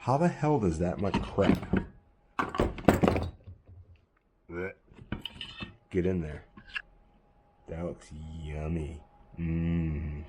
How the hell does that much crap get in there? That looks yummy. Mmm.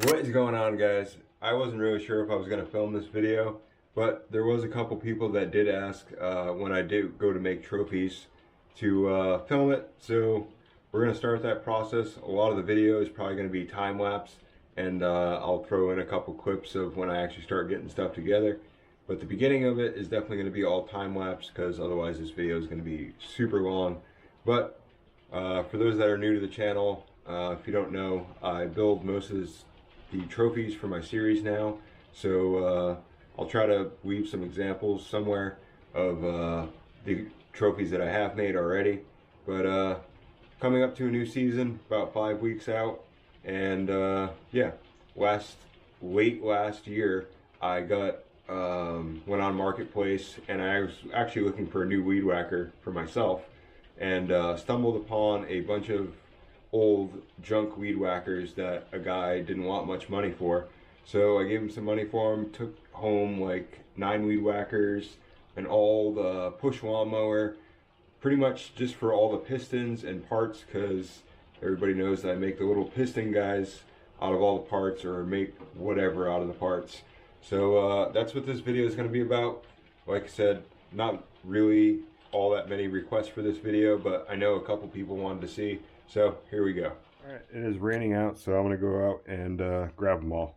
What is going on, guys? I wasn't really sure if I was going to film this video, but there was a couple people that did ask when I did go to make trophies to film it. So we're going to start that process. A lot of the video is probably going to be time-lapse, and I'll throw in a couple clips of when I actually start getting stuff together. But the beginning of it is definitely going to be all time-lapse, because otherwise this video is going to be super long. But for those that are new to the channel, if you don't know, I build most of the trophies for my series now, so I'll try to weave some examples somewhere of the trophies that I have made already. But coming up to a new season, about 5 weeks out, and yeah, late last year I got went on Marketplace, and I was actually looking for a new weed whacker for myself, and stumbled upon a bunch of old junk weed whackers that a guy didn't want much money for. So I gave him some money for them, took home like 9 weed whackers, and all the push lawnmower, pretty much just for all the pistons and parts, because everybody knows that I make the little piston guys out of all the parts, or make whatever out of the parts. So that's what this video is going to be about. Like I said, not really all that many requests for this video, but I know a couple people wanted to see. So here we go. All right, it is raining out, so I'm gonna go out and grab them all.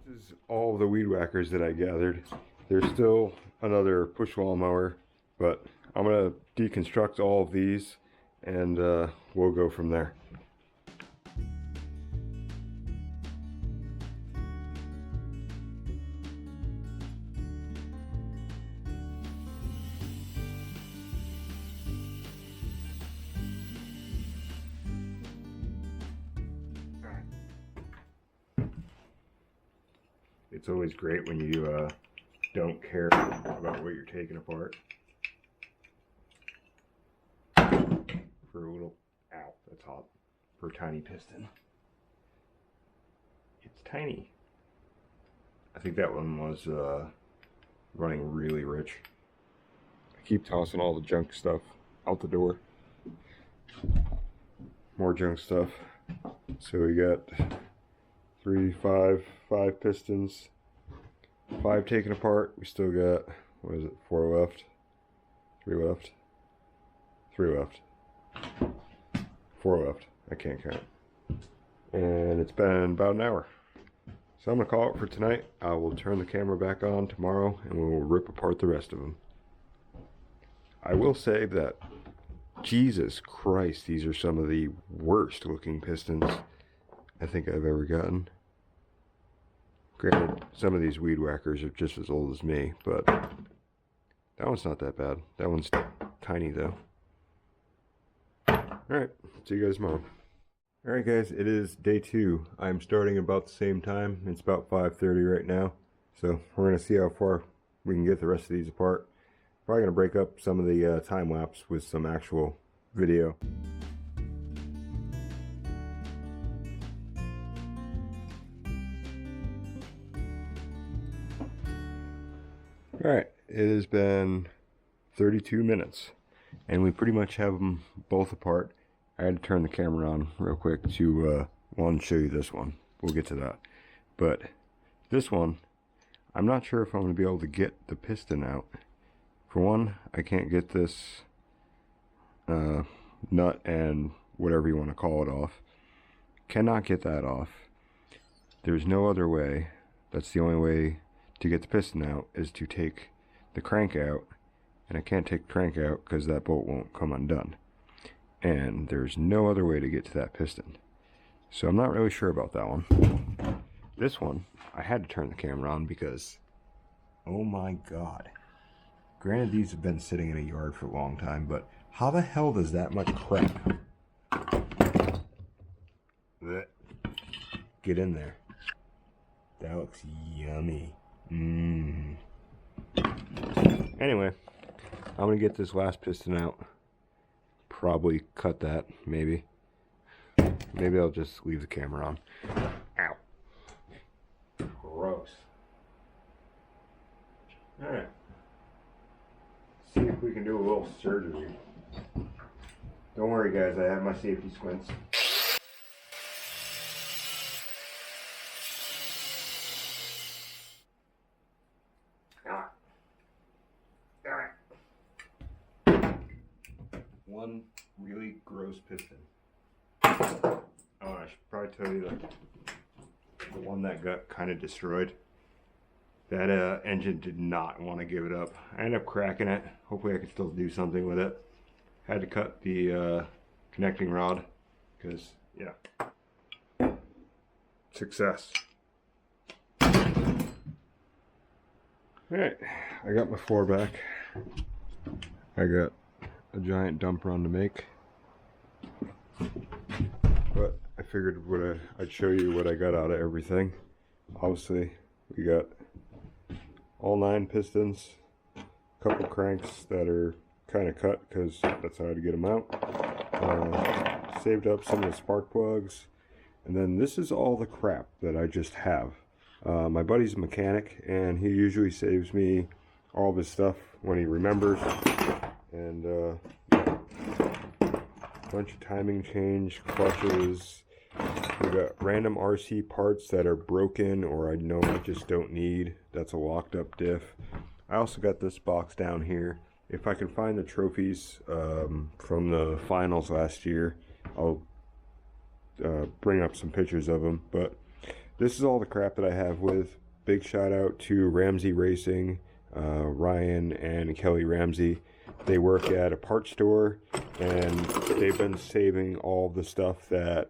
This is all the weed whackers that I gathered. There's still another push lawnmower, but I'm gonna deconstruct all of these, and we'll go from there. It's always great when you don't care about what you're taking apart. For a little, ow, that's hot, for a tiny piston. It's tiny. I think that one was running really rich. I keep tossing all the junk stuff out the door. More junk stuff. So we got 5 pistons, 5 taken apart. We still got, what is it, 4 left, 3 left, 3 left, 4 left. I can't count. And it's been about an hour. So I'm gonna call it for tonight. I will turn the camera back on tomorrow, and we'll rip apart the rest of them. I will say that, Jesus Christ, these are some of the worst looking pistons I think I've ever gotten. Granted, some of these weed whackers are just as old as me, but that one's not that bad. That one's tiny though. Alright, see you guys tomorrow. Alright guys, it is day 2. I'm starting about the same time. It's about 5:30 right now. So we're going to see how far we can get the rest of these apart. Probably going to break up some of the time lapse with some actual video. Alright, it has been 32 minutes, and we pretty much have them both apart. I had to turn the camera on real quick to one, show you this one. We'll get to that. But this one, I'm not sure if I'm going to be able to get the piston out. For one, I can't get this nut and whatever you want to call it off. Cannot get that off. There's no other way. That's the only way to get the piston out is to take the crank out, and I can't take the crank out because that bolt won't come undone. And there's no other way to get to that piston. So I'm not really sure about that one. This one, I had to turn the camera on because, oh my god. Granted, these have been sitting in a yard for a long time, but how the hell does that much crap get in there? That looks yummy. Anyway, I'm gonna get this last piston out. Probably cut that, maybe. Maybe I'll just leave the camera on. Ow. Gross. Alright. See if we can do a little surgery. Don't worry guys, I have my safety squints. One really gross piston. Oh, I should probably tell you the one that got kind of destroyed. That engine did not want to give it up. I ended up cracking it. Hopefully I can still do something with it. Had to cut the connecting rod because, yeah. Success. Alright, I got my 4 back. I got a giant dump run to make. But I figured I'd show you what I got out of everything. Obviously, we got all 9 pistons, a couple cranks that are kind of cut because that's how to get them out. Saved up some of the spark plugs, and then this is all the crap that I just have. My buddy's a mechanic, and he usually saves me all of his stuff when he remembers. And a bunch of timing change, clutches. We got random RC parts that are broken or I know I just don't need. That's a locked up diff. I also got this box down here. If I can find the trophies from the finals last year, I'll bring up some pictures of them. But this is all the crap that I have with. Big shout out to Ramsey Racing, Ryan and Kelly Ramsey. They work at a parts store, and they've been saving all the stuff that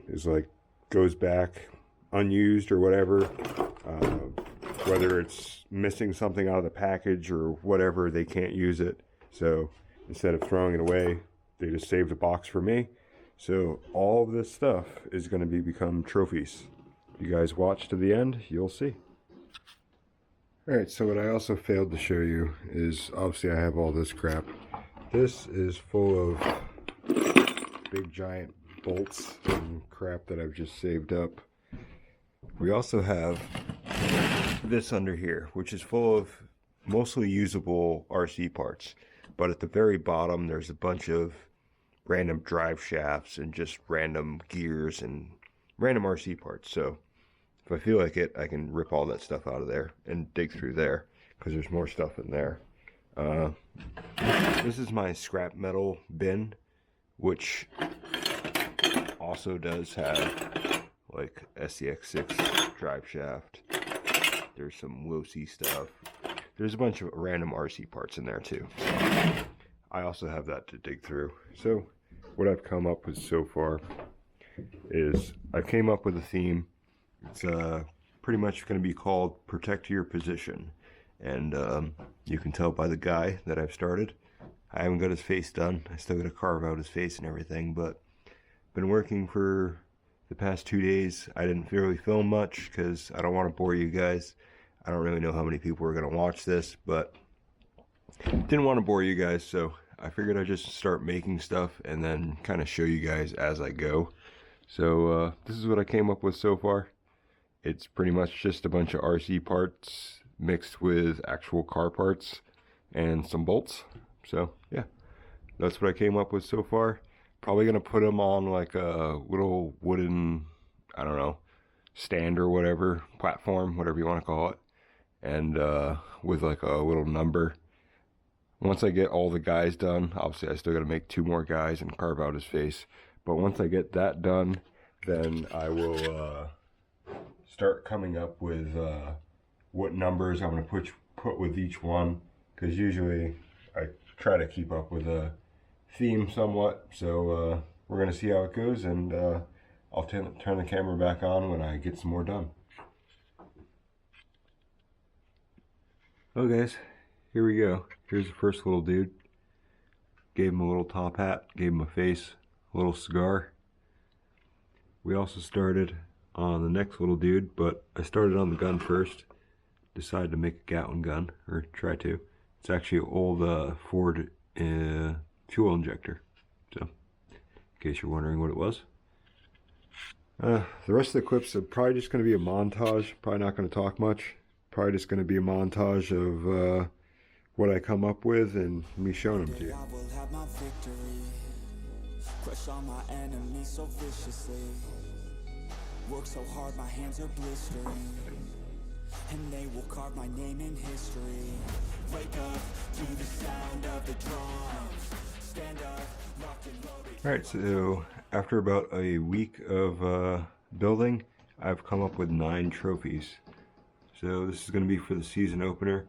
is like goes back unused or whatever, whether it's missing something out of the package or whatever, they can't use it. So instead of throwing it away, they just saved a box for me. So all of this stuff is going to become trophies. You guys watch to the end, you'll see. Alright, so what I also failed to show you is, obviously I have all this crap. This is full of big giant bolts and crap that I've just saved up. We also have this under here, which is full of mostly usable RC parts. But at the very bottom, there's a bunch of random drive shafts and just random gears and random RC parts. So if I feel like it, I can rip all that stuff out of there and dig through there because there's more stuff in there. This is my scrap metal bin, which also does have like SCX6 drive shaft. There's some Wilsey stuff. There's a bunch of random RC parts in there too. I also have that to dig through. So what I've come up with so far is I came up with a theme. It's pretty much going to be called Protect Your Position. And you can tell by the guy that I've started. I haven't got his face done. I still got to carve out his face and everything. But been working for the past 2 days. I didn't really film much because I don't want to bore you guys. I don't really know how many people are going to watch this. But didn't want to bore you guys. So I figured I'd just start making stuff and then kind of show you guys as I go. So this is what I came up with so far. It's pretty much just a bunch of RC parts mixed with actual car parts and some bolts. So yeah, that's what I came up with so far. Probably gonna put them on like a little wooden, I don't know, stand or whatever, platform, whatever you want to call it, and with like a little number. Once I get all the guys done, obviously I still got to make 2 more guys and carve out his face. But once I get that done, then I will start coming up with what numbers I'm going to put with each one, because usually I try to keep up with a theme somewhat. So we're going to see how it goes, and I'll turn the camera back on when I get some more done. Oh guys, here we go. Here's the first little dude. Gave him a little top hat, gave him a face, a little cigar. We also started on the next little dude, but I started on the gun first. Decided to make a Gatling gun, or try to. It's actually an old Ford fuel injector. So, in case you're wondering what it was. The rest of the clips are probably just going to be a montage. Probably not going to talk much. Probably just going to be a montage of what I come up with and me showing them to you. I will have my victory. Crush all my enemies so viciously. Work so hard my hands are blistering, and they will carve my name in history. Wake up to the sound of the drums. Stand up, locked and loaded. Alright, so after about a week of building, I've come up with 9 trophies. So this is going to be for the season opener.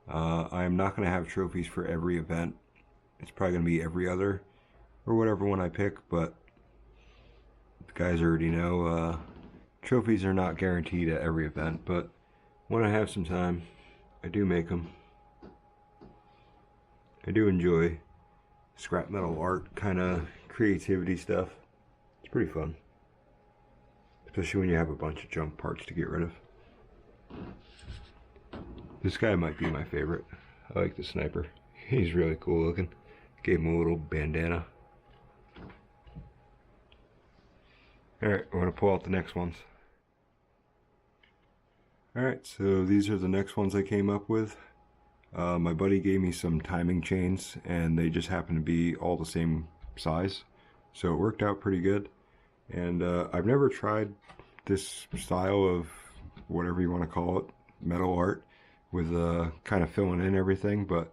I am not going to have trophies for every event. It's probably going to be every other, or whatever one I pick, but the guys already know trophies are not guaranteed at every event, but when I have some time, I do make them. I do enjoy scrap metal art kind of creativity stuff. It's pretty fun, especially when you have a bunch of junk parts to get rid of. This guy might be my favorite. I like the sniper. He's really cool looking. Gave him a little bandana. Alright, I'm going to pull out the next ones. Alright, so these are the next ones I came up with. My buddy gave me some timing chains, and they just happen to be all the same size. So it worked out pretty good. And I've never tried this style of whatever you want to call it, metal art, with kind of filling in everything, but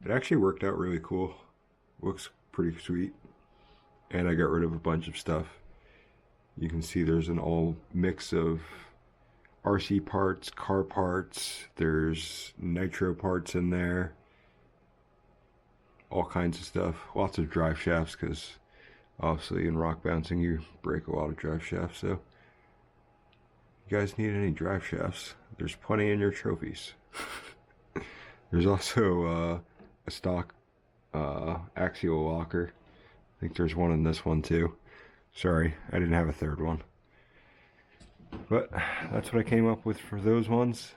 it actually worked out really cool. Looks pretty sweet. And I got rid of a bunch of stuff. You can see there's an all mix of RC parts, car parts, there's nitro parts in there, all kinds of stuff. Lots of drive shafts, because obviously in rock bouncing you break a lot of drive shafts. So if you guys need any drive shafts, there's plenty in your trophies. There's also a stock axial locker. I think there's one in this one too. Sorry, I didn't have a third one. But that's what I came up with for those ones.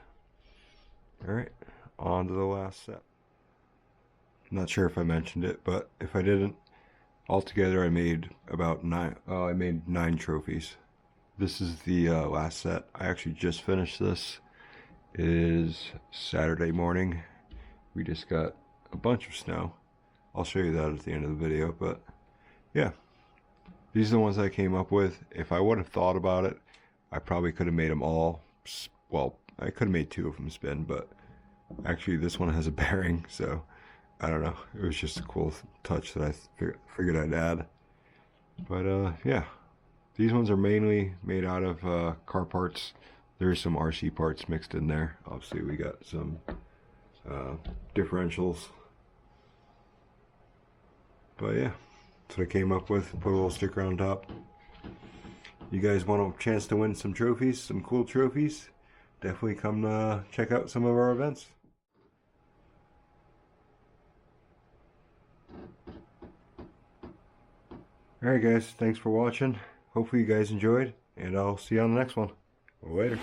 Alright, on to the last set. I'm not sure if I mentioned it, but if I didn't, altogether I made about 9 trophies. This is the last set. I actually just finished this. It is Saturday morning. We just got a bunch of snow. I'll show you that at the end of the video, but yeah. These are the ones I came up with. If I would have thought about it, I probably could have made them all, well, I could have made 2 of them spin, but actually this one has a bearing, so I don't know. It was just a cool touch that I figured I'd add. But yeah, these ones are mainly made out of car parts. There's some RC parts mixed in there. Obviously we got some differentials. But yeah, that's what I came up with. Put a little sticker on top. You guys want a chance to win some trophies, some cool trophies? Definitely come check out some of our events. Alright guys, thanks for watching. Hopefully you guys enjoyed, and I'll see you on the next one. Later.